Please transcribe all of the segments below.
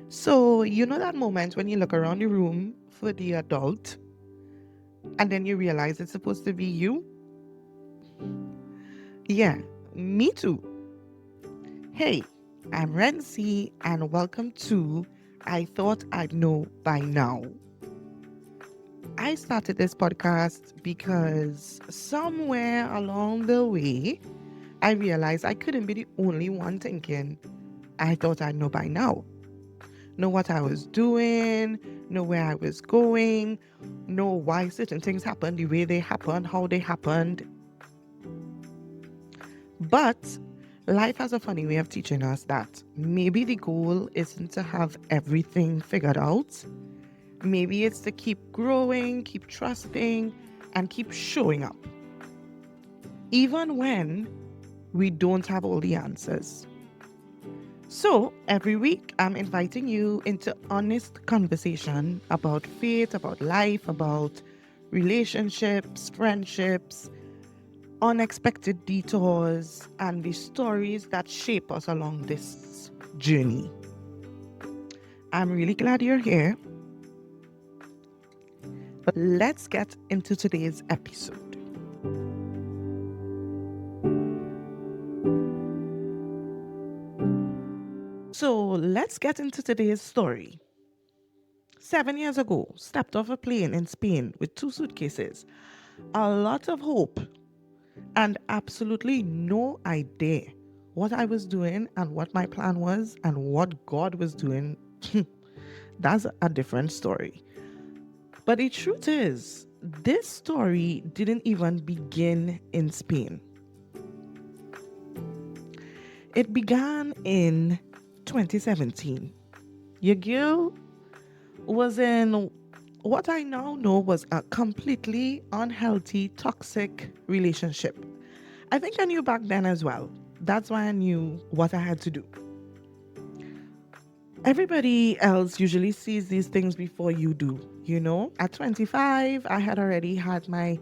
So, you know that moment when you look around the room for the adult and then you realize it's supposed to be you? Yeah, me too. Hey, I'm Renzi and welcome to I Thought I'd Know by Now. I started this podcast because somewhere along the way, I realized I couldn't be the only one thinking I thought I'd know by now. Know what I was doing, know where I was going, know why certain things happened the way they happened, how they happened. But life has a funny way of teaching us that maybe the goal isn't to have everything figured out. Maybe it's to keep growing, keep trusting, and keep showing up, even when we don't have all the answers. So, every week, I'm inviting you into honest conversation about faith, about life, about relationships, friendships, unexpected detours, and the stories that shape us along this journey. I'm really glad you're here. But let's get into today's episode. So, let's get into today's story. 7 years ago, stepped off a plane in Spain with two suitcases, a lot of hope, and absolutely no idea what I was doing and what my plan was and what God was doing. That's a different story. But the truth is, this story didn't even begin in Spain. It began in 2017. Your girl was in what I now know was a completely unhealthy, toxic relationship. I think I knew back then as well. That's why I knew what I had to do. Everybody else usually sees these things before you do, you know? At 25, I had already had my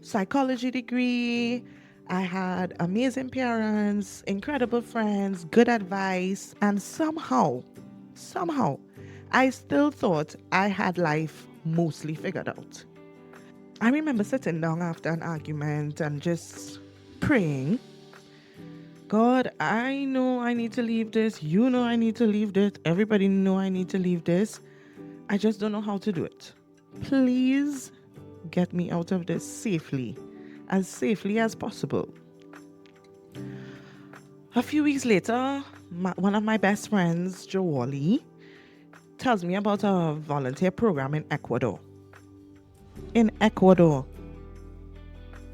psychology degree. I had amazing parents, incredible friends, good advice, and somehow, I still thought I had life mostly figured out. I remember sitting down after an argument and just praying, God, I know I need to leave this. You know I need to leave this. Everybody know I need to leave this. I just don't know how to do it. Please get me out of this as safely as possible. A few weeks later, one of my best friends, Joali, tells me about a volunteer program in Ecuador. In Ecuador.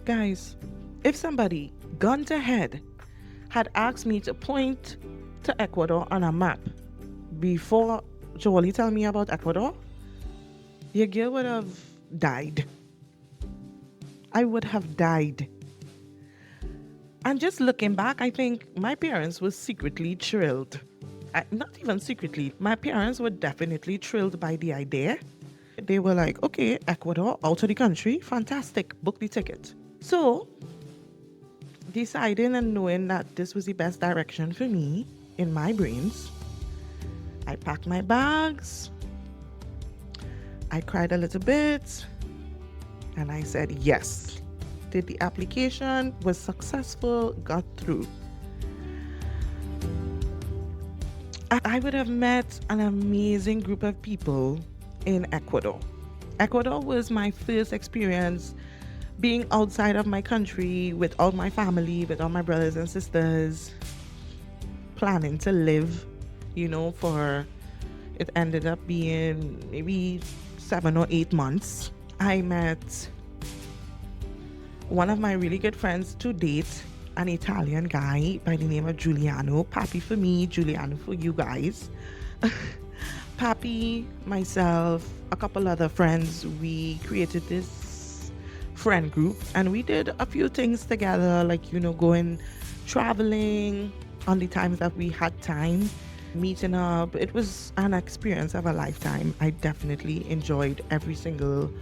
Guys, if somebody, gun to head, had asked me to point to Ecuador on a map before Jolie told me about Ecuador, your girl would have died. I would have died. And just looking back, I think my parents were secretly thrilled. Not even secretly, my parents were definitely thrilled by the idea. They were like, okay, Ecuador, out of the country, fantastic, book the ticket. So, deciding and knowing that this was the best direction for me in my brains, I packed my bags, I cried a little bit, and I said yes. Did the application, was successful, got through. I would have met an amazing group of people in Ecuador. Ecuador was my first experience being outside of my country with all my family, with all my brothers and sisters, planning to live, for it ended up being maybe 7 or 8 months. I met one of my really good friends to date, an Italian guy by the name of Giuliano. Papi for me, Giuliano for you guys. Papi, myself, a couple other friends, we created this friend group and we did a few things together, like, going traveling on the times that we had time, meeting up. It was an experience of a lifetime. I definitely enjoyed every single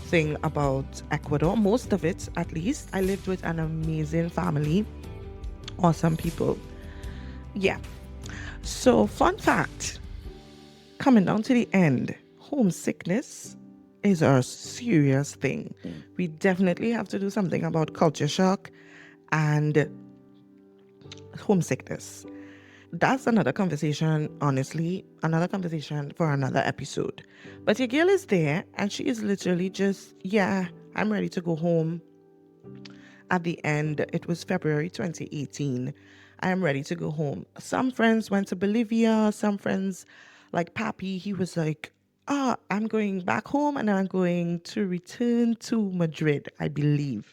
thing about Ecuador, most of it at least. I lived with an amazing family, awesome people. Yeah. So, fun fact, Coming down to the end, homesickness is a serious thing. We definitely have to do something about culture shock and homesickness. That's another conversation, honestly, another conversation for another episode. But your girl is there and she is literally just, yeah, I'm ready to go home. At the end, it was February 2018. I am ready to go home. Some friends went to Bolivia, some friends, like Pappy, he was like, I'm going back home and I'm going to return to Madrid, I believe.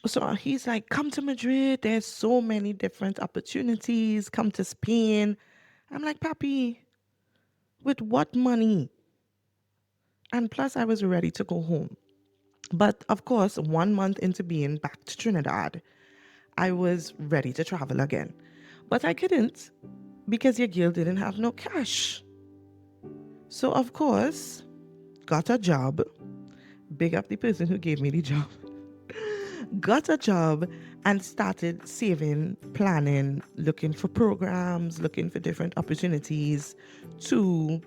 So he's like, come to Madrid. There's so many different opportunities. Come to Spain. I'm like, Pappy, with what money? And plus, I was ready to go home. But of course, 1 month into being back to Trinidad, I was ready to travel again. But I couldn't because your girl didn't have no cash. So, of course, got a job. Big up the person who gave me the job. Got a job and started saving, planning, looking for programs, looking for different opportunities to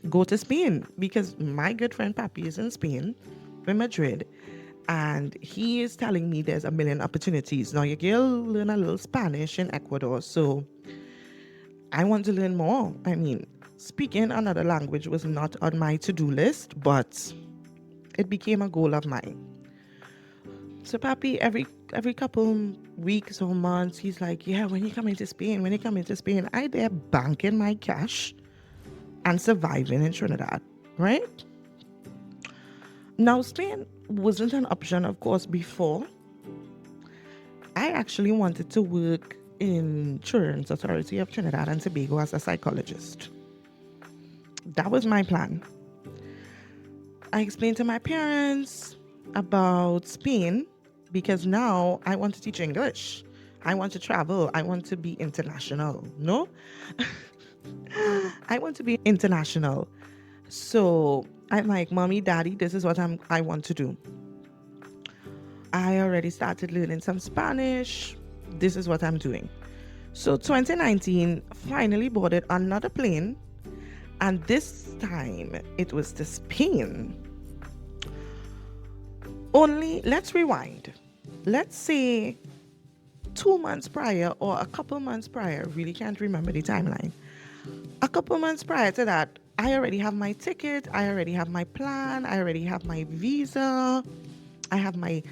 go to Spain because my good friend Papi is in Spain, in Madrid, and he is telling me there's a million opportunities. Now, your girl learn a little Spanish in Ecuador, so I want to learn more. I mean, speaking another language was not on my to-do list, but it became a goal of mine. So Papi, every couple weeks or months, he's like, yeah, when you coming to Spain, when you coming to Spain, I there banking my cash and surviving in Trinidad, right? Now, Spain wasn't an option, of course, before. I actually wanted to work in Children's Authority of Trinidad and Tobago as a psychologist. That was my plan. I explained to my parents about Spain because now I want to teach English. I want to travel. I want to be international. No? I want to be international. So I'm like, Mommy, Daddy, this is what I want to do. I already started learning some Spanish. This is what I'm doing. So 2019, finally boarded another plane. And this time it was to Spain. Only, let's rewind. Let's say 2 months prior or a couple months prior, really can't remember the timeline. A couple months prior to that, I already have my ticket, I already have my plan, I already have my visa, I have my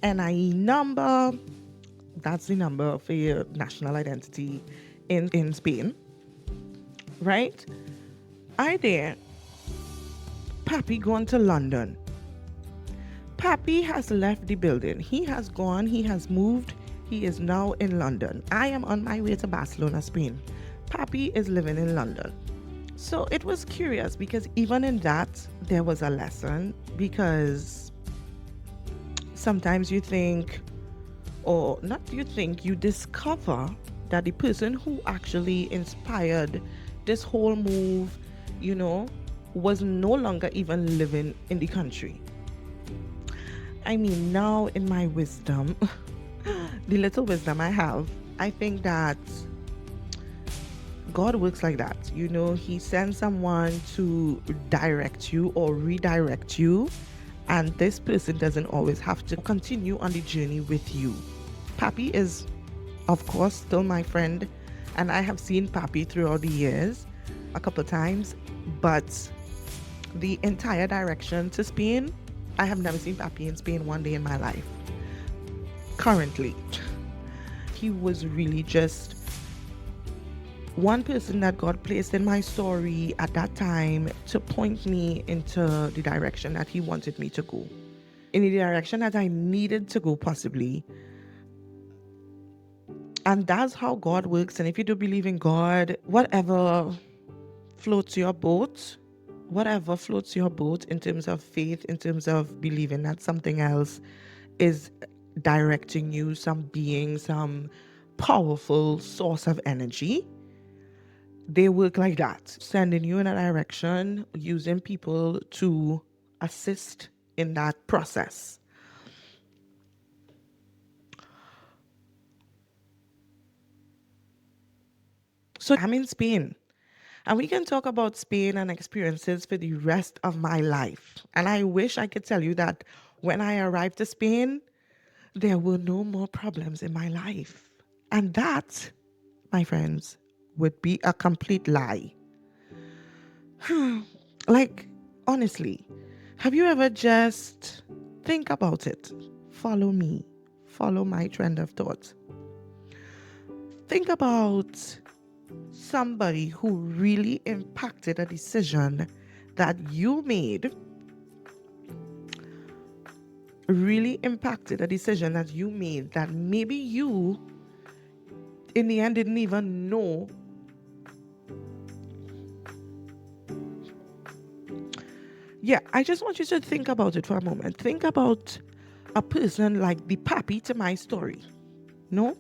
NIE number. That's the number for your national identity in Spain, right? I there, Pappy going to London. Pappy has left the building. He has gone, he has moved, he is now in London. I am on my way to Barcelona, Spain. Pappy is living in London. So it was curious because even in that, there was a lesson because sometimes you think, or not you think, you discover that the person who actually inspired this whole move, was no longer even living in the country. I mean, now in my wisdom, the little wisdom I have, I think that God works like that. He sends someone to direct you or redirect you, and this person doesn't always have to continue on the journey with you. Pappy is, of course, still my friend, and I have seen Pappy throughout the years a couple times, but the entire direction to Spain, I have never seen Pappy in Spain one day in my life. Currently, he was really just one person that God placed in my story at that time to point me into the direction that he wanted me to go, in the direction that I needed to go possibly. And that's how God works. And if you do believe in God, whatever floats your boat in terms of faith, in terms of believing that something else is directing you, some being, some powerful source of energy, they work like that, sending you in a direction, using people to assist in that process. So I'm in Spain. And we can talk about Spain and experiences for the rest of my life. And I wish I could tell you that when I arrived to Spain, there were no more problems in my life. And that, my friends, would be a complete lie. Like, honestly, have you ever just think about it? Follow me, follow my trend of thought. Think about somebody who really impacted a decision that you made, that maybe you, in the end, didn't even know. Yeah, I just want you to think about it for a moment. Think about a person like the pappy to my story. No?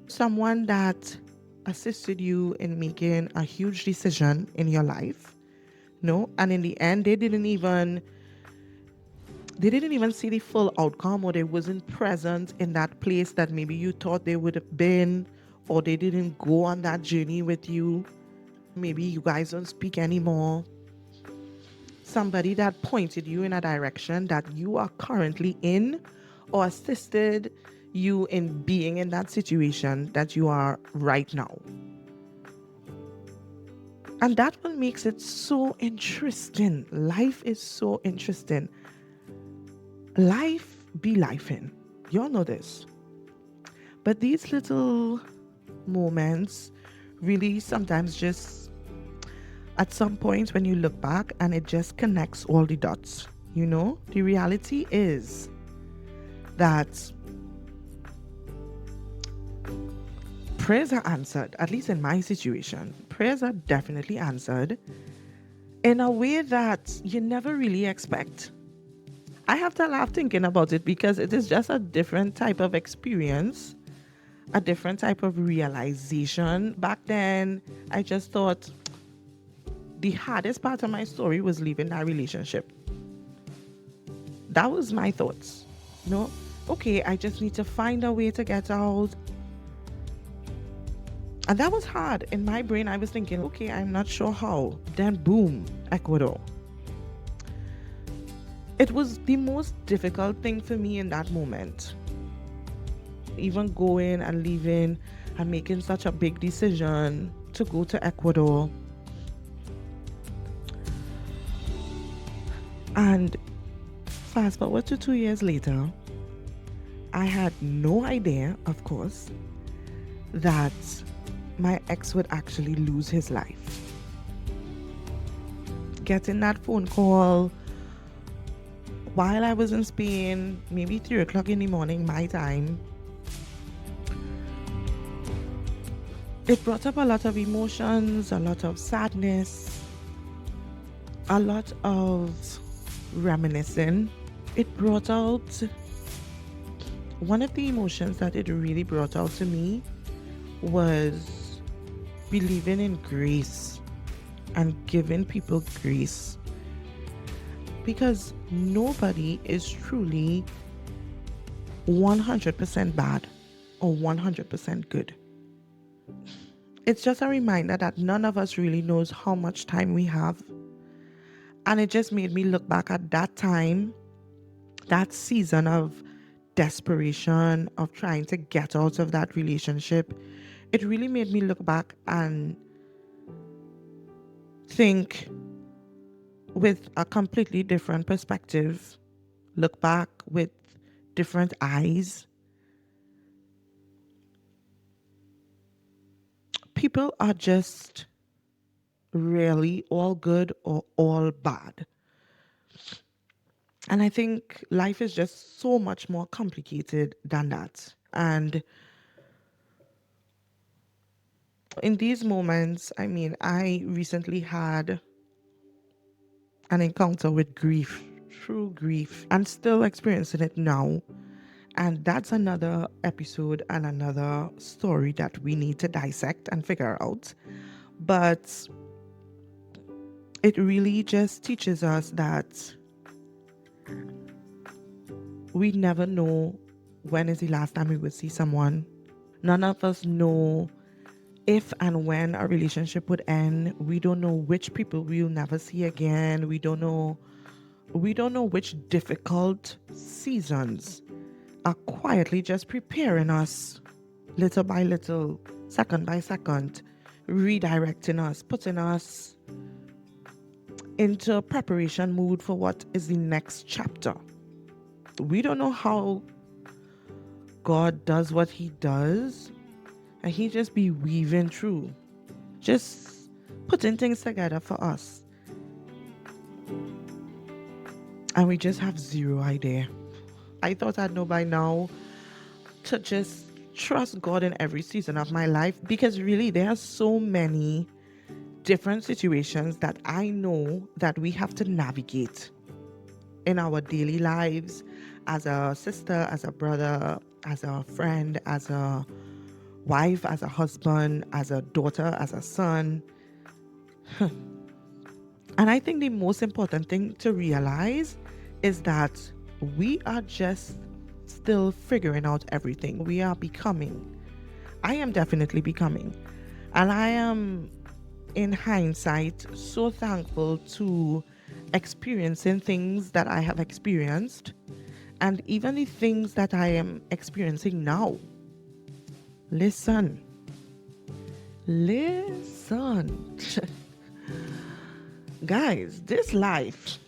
Someone that assisted you in making a huge decision in your life. No? And in the end, they didn't even see the full outcome, or they wasn't present in that place that maybe you thought they would have been, or they didn't go on that journey with you. Maybe you guys don't speak anymore. Somebody that pointed you in a direction that you are currently in, or assisted you in being in that situation that you are right now. And that what makes it so interesting. Life is so interesting. Life be lifing. Y'all know this. But these little moments really sometimes just, at some point when you look back and it just connects all the dots. The reality is that prayers are answered, at least in my situation. Prayers are definitely answered in a way that you never really expect. I have to laugh thinking about it because it is just a different type of experience, a different type of realization. Back then, I just thought the hardest part of my story was leaving that relationship. That was my thoughts. Okay, I just need to find a way to get out. And that was hard. In my brain, I was thinking, okay, I'm not sure how. Then boom, Ecuador. It was the most difficult thing for me in that moment. Even going and leaving and making such a big decision to go to Ecuador. And fast forward to 2 years later, I had no idea, of course, that my ex would actually lose his life. Getting that phone call while I was in Spain, maybe 3 o'clock in the morning, my time, it brought up a lot of emotions, a lot of sadness, a lot of reminiscing. It brought out, one of the emotions that it really brought out to me was believing in grace and giving people grace. Because nobody is truly 100% bad or 100% good. It's just a reminder that none of us really knows how much time we have. And it just made me look back at that time, that season of desperation, of trying to get out of that relationship. It really made me look back and think with a completely different perspective, look back with different eyes. People are just really all good or all bad. And I think life is just so much more complicated than that. And in these moments, I recently had an encounter with grief, true grief, and still experiencing it now. And that's another episode and another story that we need to dissect and figure out. But it really just teaches us that we never know when is the last time we will see someone. None of us know if and when a relationship would end. We don't know which people we'll never see again. We don't know which difficult seasons are quietly just preparing us little by little, second by second, redirecting us, putting us into preparation mood for what is the next chapter. We don't know how God does what he does, and he just be weaving through, just putting things together for us. And we just have zero idea. I thought I'd know by now to just trust God in every season of my life, because really there are so many different situations that I know that we have to navigate in our daily lives, as a sister, as a brother, as a friend, as a wife, as a husband, as a daughter, as a son. And I think the most important thing to realize is that we are just still figuring out everything. We are becoming. I am definitely becoming. And I am, in hindsight, so thankful to experiencing things that I have experienced, and even the things that I am experiencing now. Listen. Guys, this life.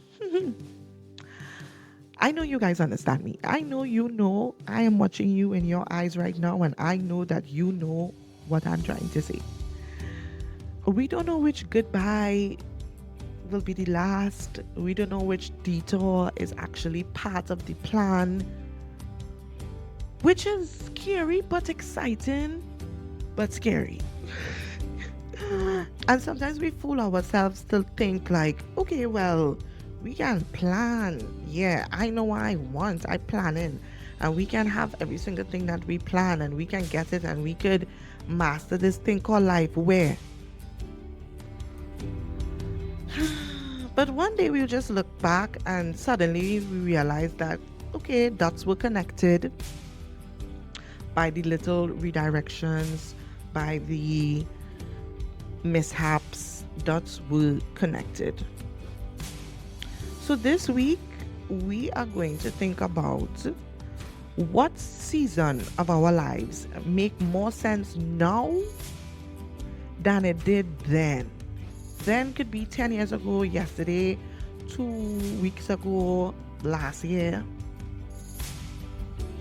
I know you guys understand me. I know I am watching you in your eyes right now, and I know that you know what I'm trying to say. We don't know which goodbye will be the last. We don't know which detour is actually part of the plan, which is scary but exciting, but scary. And sometimes we fool ourselves to think like, okay, well, we can plan. Yeah, I know what I want. I plan in. And we can have every single thing that we plan, and we can get it, and we could master this thing called life. Where? But one day we'll just look back and suddenly we realize that, okay, dots were connected by the little redirections, by the mishaps. Dots were connected. So this week we are going to think about what season of our lives make more sense now than it did then. Then could be 10 years ago, yesterday, 2 weeks ago, last year.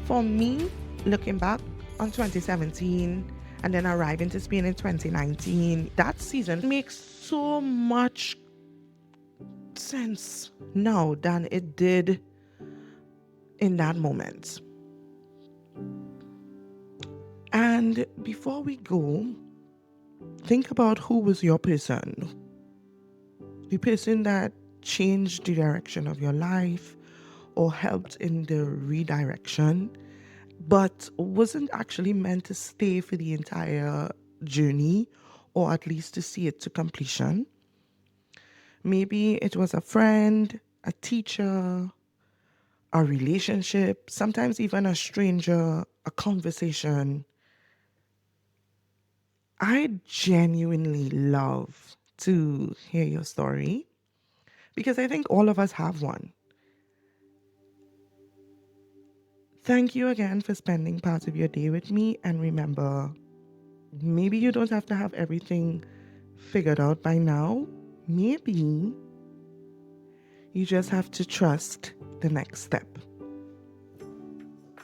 For me, looking back on 2017 and then arriving to Spain in 2019, that season makes so much sense now than it did in that moment. And before we go, think about who was your person. The person that changed the direction of your life or helped in the redirection, but wasn't actually meant to stay for the entire journey, or at least to see it to completion. Maybe it was a friend, a teacher, a relationship, sometimes even a stranger, a conversation. I genuinely love to hear your story, because I think all of us have one. Thank you again for spending part of your day with me. And remember, maybe you don't have to have everything figured out by now. Maybe you just have to trust the next step.